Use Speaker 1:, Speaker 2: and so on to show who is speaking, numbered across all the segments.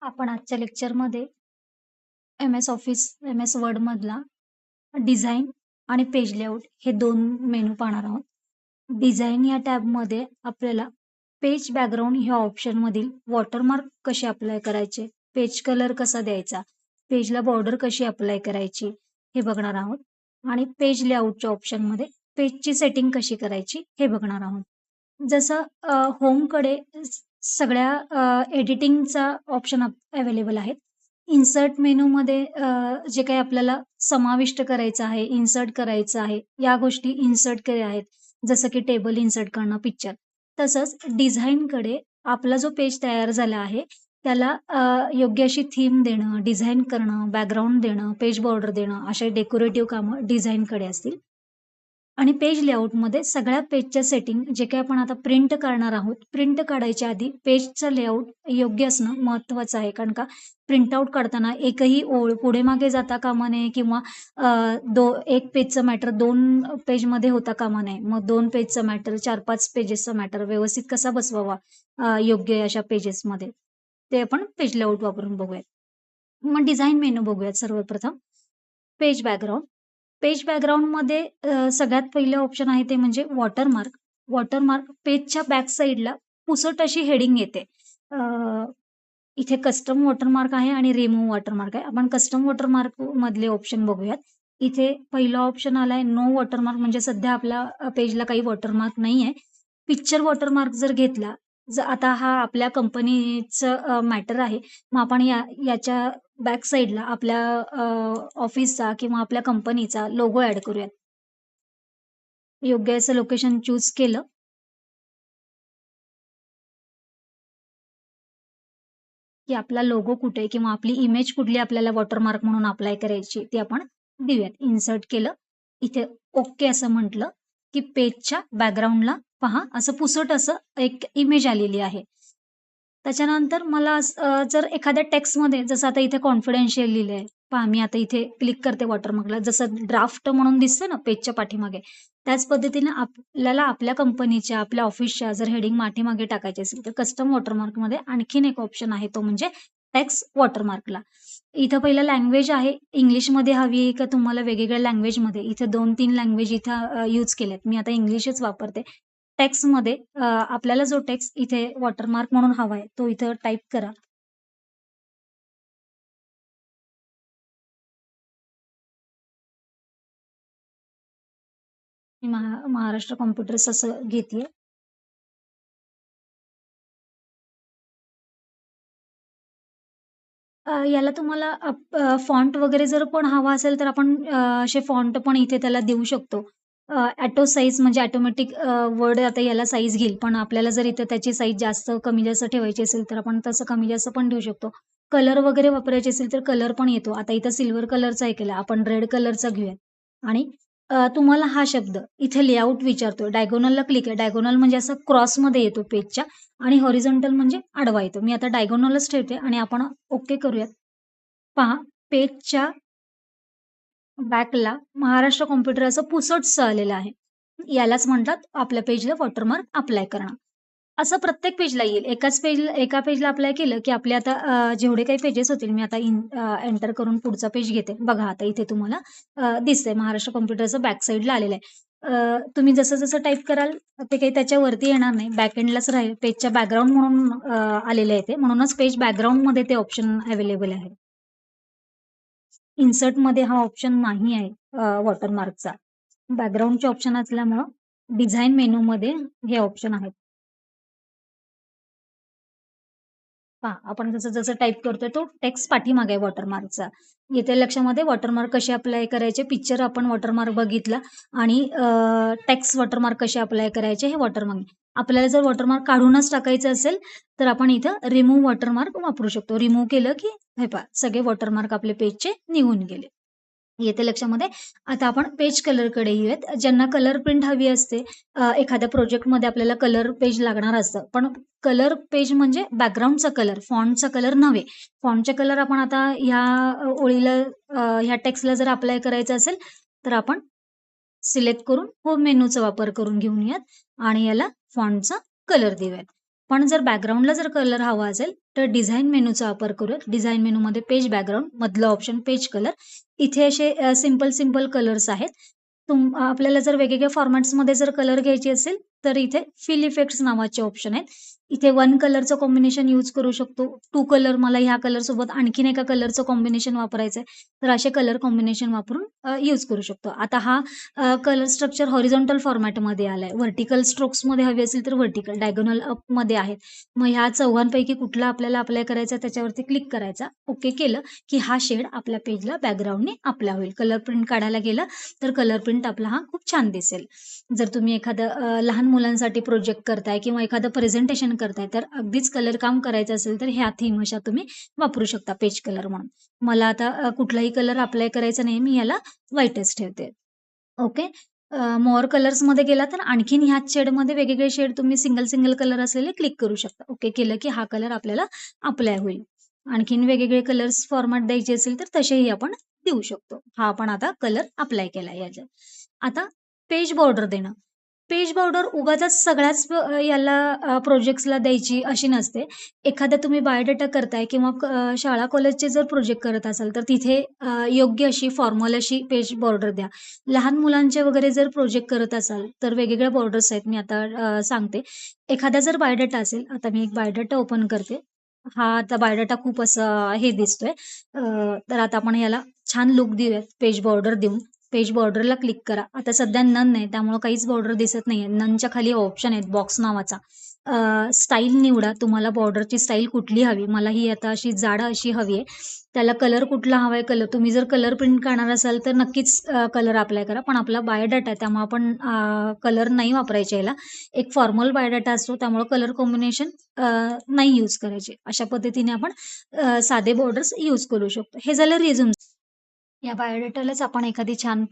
Speaker 1: आपण आजच्या लेक्चरमध्ये एम-एस ऑफिस, एम-एस वर्डमधला डिझाइन आणि पेज लेआउट हे 2 मेनू पाहणार आहोत. डिझाइन या टॅबमध्ये आपल्याला पेज बॅकग्राऊंड ह्या ऑप्शनमधील वॉटरमार्क कसे अप्लाय करायचे, पेज कलर कसा द्यायचा, पेजला बॉर्डर कशी अप्लाय करायची हे बघणार आहोत आणि पेज लेआउटच्या ऑप्शनमध्ये पेजची सेटिंग कशी करायची हे बघणार आहोत. जसं होमकडे सगळ्या एडिटिंगचा ऑप्शन अवेलेबल आहेत. इन्सर्ट मेनूमध्ये जे काही आपल्याला समाविष्ट करायचं आहे, इन्सर्ट करायचं आहे, या गोष्टी इन्सर्ट केल्या आहेत. जसं की टेबल इन्सर्ट करणं, पिक्चर. तसंच डिझाइनकडे आपला जो पेज तयार झाला आहे, त्याला योग्य अशी थीम देणं, डिझाइन करणं, बॅकग्राऊंड देणं, पेज बॉर्डर देणं, अशा डेकोरेटिव्ह कामं डिझाइनकडे असतील. आणि पेज लेआउटमध्ये सगळ्या पेजच्या सेटिंग जे काही आपण आता प्रिंट करणार आहोत, प्रिंट काढायच्या आधी पेजचं लेआउट योग्य असणं महत्त्वाचं आहे. कारण का प्रिंटआउट काढताना एकही ओळ पुढे-मागे जाता कामा नये किंवा एक पेजचं मॅटर 2 पेजमध्ये होता कामा नये. मग 2 पेजचं मॅटर, 4-5 पेजेसचा मॅटर व्यवस्थित कसा बसवावा योग्य अशा पेजेसमध्ये, ते आपण पेज लेआउट वापरून बघूयात. मग डिझाइन मेनू बघूयात सर्वप्रथम. Page background. पेज बॅकग्राऊंडमध्ये सगळ्यात पहिलं ऑप्शन आहे ते म्हणजे वॉटरमार्क. वॉटरमार्क पेजच्या बॅक साइडला पुसट अशी हेडिंग येते. अ, इथे कस्टम वॉटरमार्क आहे आणि रिमूव्ह वॉटरमार्क आहे. आपण कस्टम वॉटरमार्क मधले ऑप्शन बघूयात. इथे पहिला ऑप्शन आलाय नो वॉटरमार्क म्हणजे सध्या आपल्या पेजला काही वॉटरमार्क नाहीये. पिक्चर वॉटरमार्क जर घेतला, आता हा आपल्या कंपनीचं मॅटर आहे. मग आपण याच्या बॅक साइडला आपल्या ऑफिसचा किंवा आपल्या कंपनीचा लोगो ॲड करूयात. योग्य असं लोकेशन चूज केलं, की आपला लोगो कुठे किंवा आपली इमेज कुठली आपल्याला वॉटरमार्क म्हणून अप्लाय करायची ती आपण देऊयात. इन्सर्ट केलं. इथे ओके असं म्हटलं, की पेजच्या बॅकग्राऊंडला पहा असं पुसट असं एक इमेज आलेली आहे. त्याच्यानंतर मला जर एखाद्या टेक्स्टमध्ये जसं आता इथे कॉन्फिडेन्शियल लिहिलंय. पहा मी आता इथे क्लिक करते वॉटरमार्कला. जसं ड्राफ्ट म्हणून दिसतं ना पेजच्या पाठीमागे, त्याच पद्धतीने आपल्याला आपल्या कंपनीच्या, आपल्या ऑफिसच्या जर हेडिंग पाठीमागे टाकायची असेल, तर कस्टम वॉटरमार्कमध्ये आणखीन एक ऑप्शन आहे, तो म्हणजे टेक्स्ट वॉटरमार्कला. इथं पहिलं लँग्वेज आहे. इंग्लिशमध्ये हवी आहे का तुम्हाला वेगवेगळ्या लँग्वेजमध्ये? इथे 2-3 लँग्वेज इथं यूज केल्यात. मी आता इंग्लिशच वापरते. टेक्स्टमध्ये आपल्याला जो टेक्स्ट इथे वॉटरमार्क म्हणून हवा आहे, तो इथं टाइप करा. मी महाराष्ट्र कॉम्प्युटर्स असं घेतेय. याला तुम्हाला फॉन्ट वगैरे जर पण हवा असेल, तर आपण असे फॉन्ट पण इथे त्याला देऊ शकतो. ऑटो साइज म्हणजे ऑटोमॅटिक वर्ड आता याला साइज घेईल. पण आपल्याला जर इथे त्याची साइज जास्त कमी-जास्त ठेवायची असेल, तर आपण तसं कमी-जास्त पण देऊ शकतो. कलर वगैरे वापरायचे असेल, तर कलर पण येतो. आता इथं सिल्व्हर कलरचा हे केला. आपण रेड कलरचा घेऊयात आणि तुम्हाला हा शब्द इथे लेआउट विचारतोय. डायगोनलला क्लिक आहे. डायगोनल म्हणजे असं क्रॉसमध्ये येतो पेजच्या आणि हॉरिझॉन्टल म्हणजे आडवा येतो. मी आता डायगोनलच ठेवते आणि आपण ओके करूयात. पहा पेजच्या बॅकला महाराष्ट्र कॉम्प्युटर असं पुसटसं आलेलं आहे. यालाच म्हणतात आपल्या पेजला वॉटरमार्क अप्लाय करणं. असं प्रत्येक पेजला येईल. एका पेजला अप्लाय केलं, की आपले आता जेवढे काही पेजेस होतील मी आता एंटर करून पुढचा पेज घेते. बघा आता इथे तुम्हाला दिसतंय महाराष्ट्र कॉम्प्युटरचं बॅक साइडला आलेलं आहे. तुम्ही जसं-जसं टाइप कराल ते काही त्याच्यावरती येणार नाही. बॅक एंडलाच राहील. पेजच्या बॅकग्राऊंड म्हणून आलेलं आहे ते. म्हणूनच पेज बॅकग्राऊंडमध्ये ते ऑप्शन अवेलेबल आहे. इन्सर्टमध्ये हा ऑप्शन नाही आहे वॉटरमार्कचा. बॅकग्राऊंडचे ऑप्शन असल्यामुळं डिझाइन मेनूमध्ये हे ऑप्शन आहेत. पहा, आपण जसं-जसं टाइप करतोय तो टेक्स्ट पाठीमागे आहे वॉटरमार्कचा. येत्या लक्षामध्ये वॉटरमार्क कसे अप्लाय करायचे, पिक्चर आपण वॉटरमार्क बघितला आणि टेक्स्ट वॉटरमार्क कसे अप्लाय करायचे हे वॉटरमार्क. आपल्याला जर वॉटरमार्क काढूनच टाकायचं असेल, तर आपण इथं रिमूव्ह वॉटरमार्क वापरू शकतो. रिमूव्ह केलं की हे पहा सगळे वॉटरमार्क आपले पेजचे निघून गेले. येते लक्षामध्ये. आता आपण पेज कलरकडे येऊयात. ज्यांना कलर प्रिंट हवी असते, एखाद्या प्रोजेक्टमध्ये आपल्याला कलर पेज लागणार असतं. पण कलर पेज म्हणजे बॅकग्राऊंडचा कलर, फॉन्टचा कलर नव्हे. फॉन्टचा कलर आपण आता ह्या ओळीला ह्या टेक्स्टला जर अप्लाय करायचं असेल, तर आपण सिलेक्ट करून होम मेनूचा वापर करून घेऊयात आणि याला फॉन्टचा कलर देऊयात. पण जर बॅकग्राऊंडला जर कलर हवा असेल तर डिझाइन मेनूचा वापर करूयात. डिझाइन मेनूमध्ये पेज बॅकग्राऊंड मधलं ऑप्शन पेज कलर. इथे असे सिंपल कलर्स आहेत. आपल्याला जर वेगवेगळ्या फॉर्मॅट्समध्ये जर कलर घ्यायचे असेल तर इथे फिल इफेक्ट्स नावाचे ऑप्शन आहेत. इथे 1 कलरचं कॉम्बिनेशन यूज करू शकतो. 2 कलर मला ह्या कलर सोबत आणखीन एका कलरचं कॉम्बिनेशन वापरायचंय, तर असे कलर कॉम्बिनेशन वापरून यूज करू शकतो. आता हा कलर स्ट्रक्चर हॉरिझॉन्टल फॉर्मॅटमध्ये आलाय. व्हर्टिकल स्ट्रोक्समध्ये हवी असेल तर व्हर्टिकल, डायगोनल अपमध्ये आहेत. मग ह्या चौघांपैकी कुठला आपल्याला अप्लाय करायचा त्याच्यावरती क्लिक करायचा. ओके केलं की हा शेड आपल्या पेजला बॅकग्राऊंडने अप्लाय होईल. कलर प्रिंट काढायला गेलं तर कलर प्रिंट आपला हा खूप छान दिसेल. जर तुम्ही एखादं लहान मुलांसाठी प्रोजेक्ट करताय किंवा एखादं प्रेझेंटेशन करताय तर अगदीच कलर काम करायचं असेल तर ह्या थीम अशा तुम्ही वापरू शकता पेज कलर म्हणून. मला आता कुठलाही कलर अप्लाय करायचा नाही, मी याला व्हाईटच ठेवते. ओके. मोअर कलर्समध्ये गेला तर आणखीन ह्याच शेडमध्ये वेगवेगळे शेड तुम्ही सिंगल कलर असलेले क्लिक करू शकता. ओके केलं की हा कलर आपल्याला अप्लाय होईल. आणखीन वेगवेगळे कलर्स फॉर्मॅट द्यायचे असेल तर तसेही आपण देऊ शकतो. हा आपण आता कलर अप्लाय केला याच्यात. आता पेज बॉर्डर देणं. पेज बॉर्डर उगाचच सगळ्याच याला प्रोजेक्ट्सला द्यायची अशी नसते. एखादा तुम्ही बायोडेटा करताय किंवा शाळा कॉलेजचे जर प्रोजेक्ट करत असाल तर तिथे योग्य अशी फॉर्मल अशी पेज बॉर्डर द्या. लहान मुलांचे वगैरे जर प्रोजेक्ट करत असाल तर वेगवेगळ्या बॉर्डर्स आहेत. मी आता सांगते. एखादा जर बायोडेटा असेल, आता मी एक बायोडेटा ओपन करते. हा आता बायोडेटा खूप असा हे दिसतोय. तर आता आपण याला छान लुक देऊयात पेज बॉर्डर देऊन. पेज बॉर्डरला क्लिक करा. आता सध्या नन नाही त्यामुळे काहीच बॉर्डर दिसत नाहीये. ननच्या खाली ऑप्शन आहेत बॉक्स नावाचा. स्टाईल निवडा. तुम्हाला बॉर्डरची स्टाईल कुठली हवी. मला ही आता अशी जाड अशी हवी आहे. त्याला कलर कुठला हवाय कलर. तुम्ही जर कलर प्रिंट करणार असाल तर नक्कीच कलर अप्लाय करा. पण आपला बायोडाटा आहे त्यामुळे आपण कलर नाही वापरायचे याला. एक फॉर्मल बायोडाटा असतो त्यामुळे कलर कॉम्बिनेशन नाही यूज करायचे. अशा पद्धतीने आपण साधे बॉर्डर्स यूज करू शकतो. हे झालं रिझ्यूम. या बायोडेटालाच आपण एखादी छान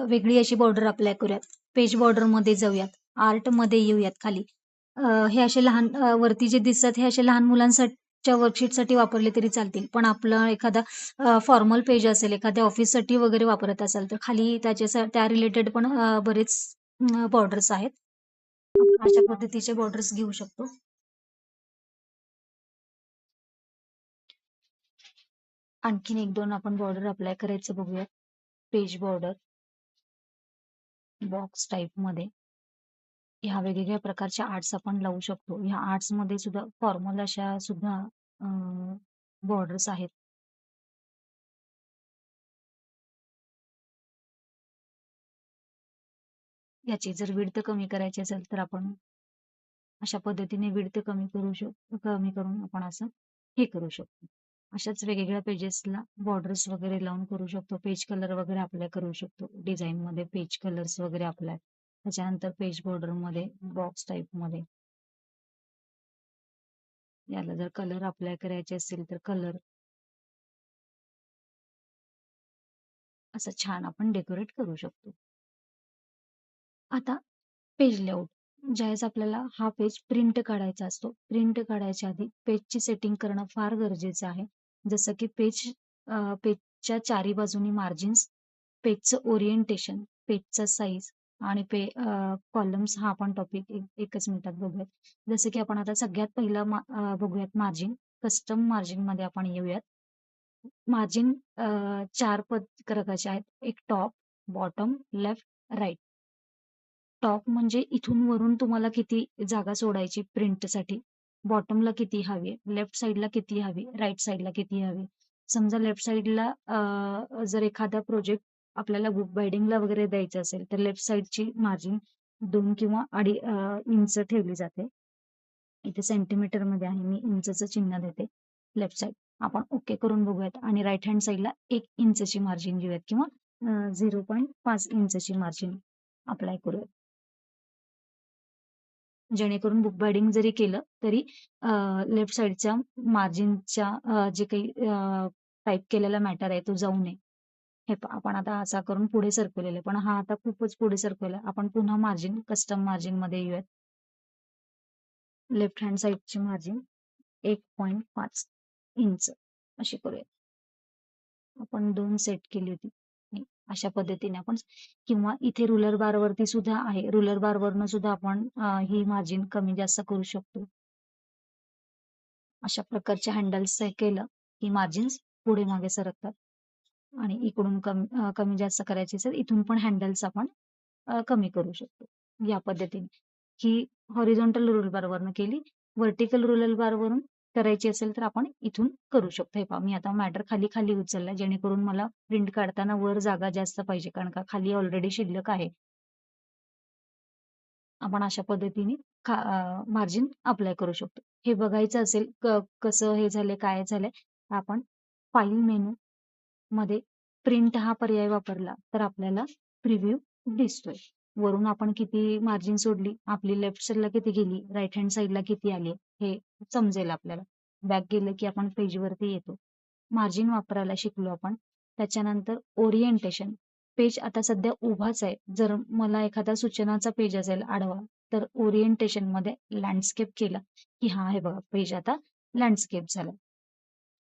Speaker 1: वेगळी अशी बॉर्डर अप्लाय करूयात. पेज बॉर्डरमध्ये जाऊयात. आर्टमध्ये येऊयात खाली. हे असे लहान वरती जे दिसतात हे असे लहान मुलांसाठीच्या वर्कशीटसाठी वापरले तरी चालतील. पण आपलं एखादा फॉर्मल पेज असेल, एखाद्या ऑफिससाठी वगैरे वापरत असाल तर खाली त्या रिलेटेड पण बरेच बॉर्डर्स आहेत. आपण अशा पद्धतीचे बॉर्डर्स घेऊ शकतो. आणखीन 1-2 आपण बॉर्डर अप्लाय करायचं बघूयात. पेज बॉर्डर बॉक्स टाईपमध्ये. ह्या वेगवेगळ्या प्रकारच्या आर्ट्स आपण लावू शकतो. ह्या आर्ट्समध्ये सुद्धा फॉर्मल अशा सुद्धा बॉर्डर्स आहेत. याची जर विड्थ कमी करायची असेल तर आपण अशा पद्धतीने विड्थ कमी करून आपण असं हे करू शकतो. अशाच वेगवेगळ्या पेजेसला बॉर्डर्स वगैरे लावून करू शकतो. पेज कलर वगैरे अप्लाय करू शकतो. डिझाईनमध्ये पेज कलर्स वगैरे अप्लाय. त्याच्यानंतर पेज बॉर्डरमध्ये बॉक्स टाईपमध्ये याला जर कलर अप्लाय करायचे असेल तर कलर असं छान आपण डेकोरेट करू शकतो. आता पेज लेआउट. ज्यावेळेस आपल्याला हा पेज प्रिंट काढायचा असतो. प्रिंट काढायच्या आधी पेजची सेटिंग करणं फार गरजेचं आहे. जसं की पेजच्या चारी बाजूनी मार्जिन्स, पेजचं ओरिएंटेशन, पेजचा साईज आणि कॉलम्स हा आपण टॉपिक एकच मिनिटात बघूयात. जसं की आपण आता सगळ्यात पहिला बघूयात मार्जिन. कस्टम मार्जिनमध्ये आपण येऊयात. मार्जिन 4 प्रकारचे आहेत. एक top, bottom, left, right. Top म्हणजे इथून वरून तुम्हाला किती जागा सोडायची प्रिंटसाठी. बॉटमला किती हवी, लेफ्ट साईडला किती हवी, राईट साईडला किती हवी. समजा लेफ्ट साईडला जर एखादा प्रोजेक्ट आपल्याला बुक बायडिंगला वगैरे द्यायचं असेल तर लेफ्ट साईडची मार्जिन 2 किंवा 2.5 इंच ठेवली जाते. इथे सेंटीमीटरमध्ये आहे, मी इंचचं चिन्ह देते. लेफ्ट साईड आपण ओके करून बघूयात आणि राईट हँड साईडला 1 इंचची मार्जिन घेऊयात किंवा 0.5 इंचची मार्जिन अप्लाय करूयात. जेणेकरून बुक बायडिंग जरी केलं तरी लेफ्ट साईडच्या मार्जिनच्या जे काही टाईप केलेला मॅटर आहे तो जाऊ नये. हे आपण आता असा करून पुढे सरकवलेलं आहे. पण हा आता खूपच पुढे सरकवला. आपण पुन्हा कस्टम मार्जिनमध्ये येऊयात. लेफ्ट हँड साईडची मार्जिन 1.5 इंच अशी करूयात. आपण 2 सेट केली होती. अशा पद्धतीने आपण किंवा इथे रुलर बारवरती सुद्धा आहे. रुलर बारवरनं सुद्धा आपण ही मार्जिन कमी जास्त करू शकतो. अशा प्रकारचे हँडल्स केलं की मार्जिन्स पुढे मागे सरकतात आणि इकडून कमी जास्त करायचे असेल इथून पण हँडल्स आपण कमी करू शकतो. या पद्धतीने ही हॉरिझॉन्टल रूल बारवरनं केली. व्हर्टिकल रूलर बारवरून करायची असेल तर आपण इथून करू शकतो. हे पहा मी आता मॅटर खाली उचललाय जेणेकरून मला प्रिंट काढताना वर जागा जास्त पाहिजे कारण का खाली ऑलरेडी शिल्लक आहे. आपण अशा पद्धतीने मार्जिन अप्लाय करू शकतो. हे बघायचं असेल कसं हे झालंय, काय झालंय, आपण फाईल मेनू मध्ये प्रिंट हा पर्याय वापरला तर आपल्याला प्रिव्ह्यू दिसतोय. वरून आपण किती मार्जिन सोडली, आपली लेफ्ट साईडला किती गेली, राईट हँड साईडला किती आली हे समजेल आपल्याला. बॅक गेलं की आपण पेजवरती येतो. मार्जिन वापरायला शिकलो आपण. त्याच्यानंतर ओरिएंटेशन. पेज आता सध्या उभाच आहे. जर मला एखादा सूचनाचा पेज असेल आडवा तर ओरिएंटेशन मध्ये लँडस्केप केला की हा हे बघा पेज आता लँडस्केप झाला.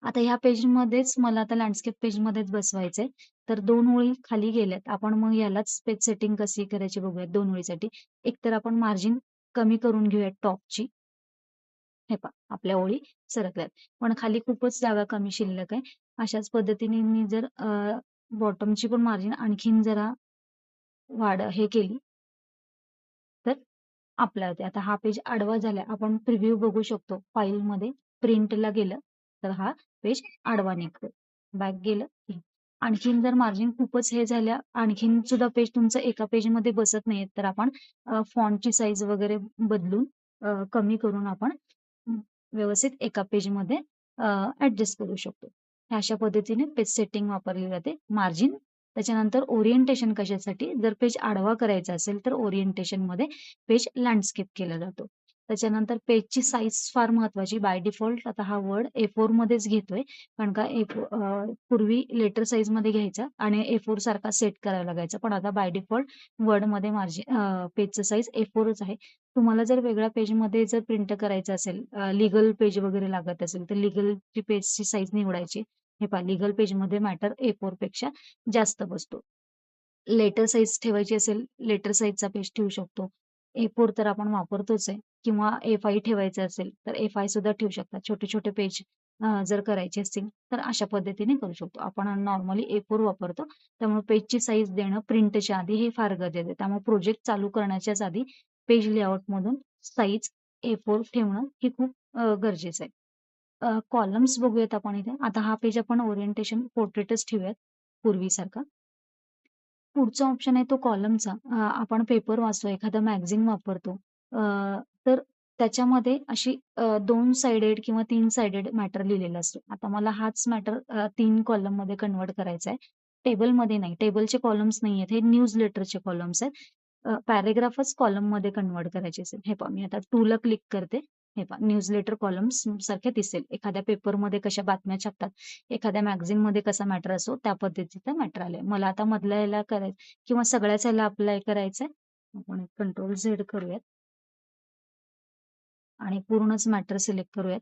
Speaker 1: आता ह्या पेजमध्येच मला आता लँडस्केप पेजमध्येच बसवायचंय. तर 2 ओळी खाली गेल्यात. आपण मग यालाच पेज सेटिंग कशी करायची बघूयात 2 ओळीसाठी. एकतर आपण मार्जिन कमी करून घेऊयात टॉपची. हे पहा आपल्या ओळी सरकल्यात. पण खाली खूपच जागा कमी शिल्लक आहे. अशाच पद्धतीने मी जर बॉटमची पण मार्जिन आणखीन जरा हे केली तर आपल्या होते. आता हा पेज आडवा झाला. आपण प्रिव्ह्यू बघू शकतो. फाईलमध्ये प्रिंटला गेलं तर हा पेज आडवा निघतो. बॅक गेलं की आणखीन जर मार्जिन खूपच हे झाल्या आणखीन सुद्धा पेज तुमचं एका पेजमध्ये बसत नाहीये तर आपण फॉन्टची साईज वगैरे बदलून कमी करून आपण व्यवस्थित एका पेजमध्ये ऍडजस्ट करू शकतो. अशा पद्धतीने पेज सेटिंग वापरली जाते. मार्जिन त्याच्यानंतर ओरिएंटेशन कशासाठी जर पेज आडवा करायचा असेल तर ओरिएंटेशन मध्ये पेज लँडस्केप केला जातो. त्याच्यानंतर पेजची साईज फार महत्वाची. बाय डिफॉल्ट आता हा वर्ड A4 मध्येच घेतोय कारण का पूर्वी लेटर साईज मध्ये घ्यायचा आणि A4 सारखा सेट करावा लागायचा पण आता बाय डिफॉल्ट वर्ड मध्ये पेजचं साईज A4च आहे. तुम्हाला जर वेगळ्या पेजमध्ये जर प्रिंट करायचं असेल लिगल पेज वगैरे लागत असेल तर लिगलची पेजची साईज निवडायची. हे पहा लिगल पेजमध्ये मॅटर A4 पेक्षा जास्त बसतो. लेटर साईज ठेवायची असेल लेटर साईजचा पेज ठेवू शकतो. A4 तर आपण वापरतोच आहे किंवा A5 ठेवायचं असेल तर A5 सुद्धा ठेवू शकता. छोटे छोटे पेज जर करायचे असतील तर अशा पद्धतीने करू शकतो. आपण नॉर्मली A4 वापरतो त्यामुळे पेजची साईज देणं प्रिंटच्या आधी हे फार गरजेचं आहे. त्यामुळे प्रोजेक्ट चालू करण्याच्याच आधी पेज लेआउट मधून साईज A4 ठेवणं हे खूप गरजेचं आहे. कॉलम्स बघूयात आपण इथे. आता हा पेज आपण ओरिएंटेशन पोर्ट्रेटच ठेवूयात पूर्वीसारखा. पुढचा ऑप्शन आहे तो कॉलमचा. आपण पेपर वाचतो, एखादा मॅगझिन वापरतो. तर त्याच्यामध्ये अशी 2 साइडेड किंवा 3 साइडेड मॅटर लिहिलेला असतो. आता मला हाच मॅटर 3 कॉलममध्ये कन्व्हर्ट करायचा आहे. टेबलमध्ये नाही. टेबलचे कॉलम्स नाहीयेत. हे न्यूज लेटरचे कॉलम्स आहेत. पॅराग्राफच कॉलममध्ये कन्व्हर्ट करायचे असेल. हे पहा मी आता 2 ला क्लिक करते. हे पहा न्यूजलेटर कॉलम्स सारखे दिसेल. एखाद्या पेपरमध्ये कशा बातम्या छापतात, एखाद्या मॅगझिनमध्ये कसा मॅटर असतो त्या पद्धतीचा मॅटर आलाय. मला आता मधल्या ह्याला करायचं किंवा सगळ्याच ह्याला अप्लाय करायचंय. आपण कंट्रोल झेड करूयात आणि पूर्णच मॅटर सिलेक्ट करूयात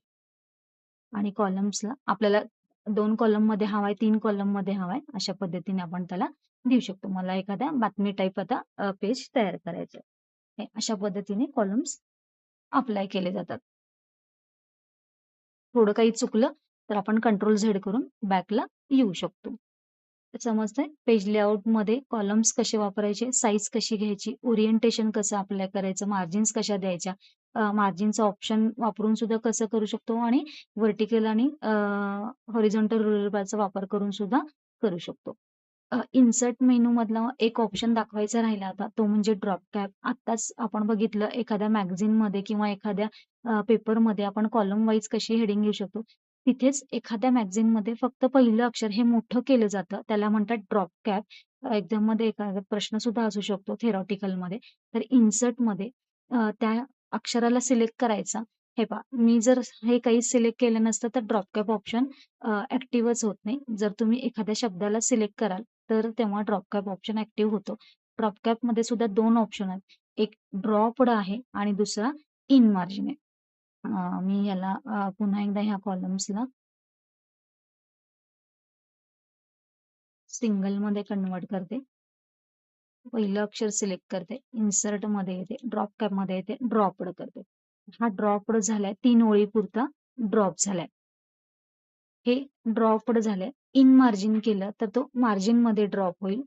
Speaker 1: आणि कॉलम्सला आपल्याला 2 कॉलम मध्ये हवाय 3 कॉलम मध्ये हवाय अशा पद्धतीने आपण त्याला देऊ शकतो. मला एखाद्या बातमी टाईप आता पेज तयार करायचं अशा पद्धतीने कॉलम्स अप्लाय केले जातात. थोडं काही चुकलं तर आपण कंट्रोल झेड करून बॅकला येऊ शकतो. समजतंय? पेज लेआउट मध्ये कॉलम्स कसे वापरायचे, साईज कशी घ्यायची, ओरिएंटेशन कसं अप्लाय करायचं, मार्जिन्स कशा द्यायच्या, मार्जिनचा ऑप्शन वापरून सुद्धा कसं करू शकतो आणि व्हर्टिकल आणि हॉरिझॉन्टल रूलर बारचा वापर करून सुद्धा करू शकतो. इन्सर्ट मेनू मधला एक ऑप्शन दाखवायचा राहिला होता तो म्हणजे ड्रॉप कॅप. आत्ताच आपण बघितलं एखाद्या मॅगझिन मध्ये किंवा एखाद्या पेपरमध्ये आपण कॉलम वाईज कशी हेडिंग घेऊ शकतो. तिथेच एखाद्या मॅगझिन मध्ये फक्त पहिलं अक्षर हे मोठं केलं जातं त्याला म्हणतात ड्रॉप कॅप. एक्झाम मध्ये एखादा प्रश्न सुद्धा असू शकतो थेरॉटिकल मध्ये. तर इन्सर्ट मध्ये त्या अक्षराला सिलेक्ट करायचा. हे पहा मी जर हे काही सिलेक्ट केलं नसतं तर ड्रॉप कॅप ऑप्शन ऍक्टिव्हच होत नाही. जर तुम्ही एखाद्या शब्दाला सिलेक्ट कराल तर तेव्हा ड्रॉप कॅप ऑप्शन ऍक्टिव्ह होतो. ड्रॉप कॅप मध्ये सुद्धा 2 ऑप्शन आहेत. एक ड्रॉपड आहे आणि दुसरा इन मार्जिन आहे. मी याला पुन्हा एकदा ह्या कॉलम्सला सिंगल मध्ये कन्वर्ट करते. पहिलं अक्षर सिलेक्ट करते, इन्सर्ट मध्ये येते, ड्रॉप कॅप मध्ये येते, ड्रॉपड करते. हा ड्रॉपड झालाय 3 ओळी पुरता ड्रॉप झालाय. हे ड्रॉपड झालंय. इन मार्जिन केलं तर तो मार्जिन मध्ये ड्रॉप होईल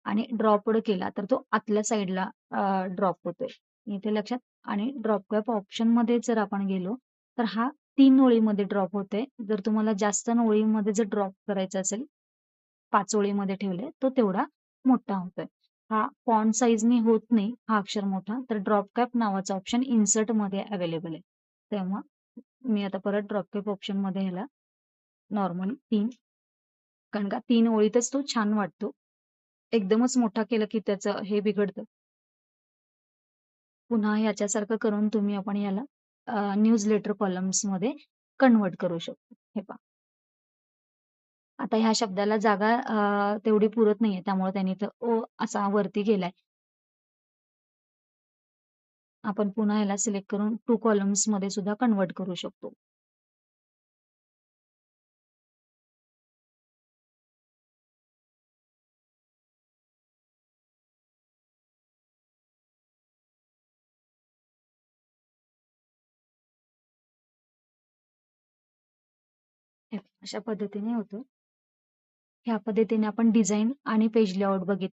Speaker 1: आणि ड्रॉपड केला तर तो आतल्या साईडला ड्रॉप होतोय. इथे लक्षात. आणि ड्रॉप कॅप ऑप्शन मध्ये जर आपण गेलो तर हा 3 ओळीमध्ये ड्रॉप होतोय. जर तुम्हाला जास्त ओळीमध्ये जर ड्रॉप करायचा असेल, 5 ओळीमध्ये ठेवले, तो तेवढा मोठा होतोय. हा फॉन्ट साईजनी होत नाही हा अक्षर मोठा, तर ड्रॉप कॅप नावाचा ऑप्शन इन्सर्ट मध्ये अवेलेबल आहे. तेव्हा मी आता परत ड्रॉप कॅप ऑप्शन मध्ये ह्याला नॉर्मली 3, कारण का 3 ओळीतच तो छान वाटतो. एकदमच मोठा केलं की त्याचं हे बिघडतं. पुन्हा याच्यासारखं करून तुम्ही आपण याला न्यूज लेटर कॉलम्स मध्ये कन्वर्ट करू शकतो. हे पहा. आता ह्या शब्दाला जागा तेवढी पुरत नाहीये, त्यामुळे त्यांनी इथं ओ असा वरती गेलाय. आपण पुन्हा याला सिलेक्ट करून 2 कॉलम्स मध्ये सुद्धा कन्वर्ट करू शकतो. हे अशा पद्धतीने होतं. ह्या पद्धतीने आपण डिझाइन आणि पेज लेआउट बघितलं.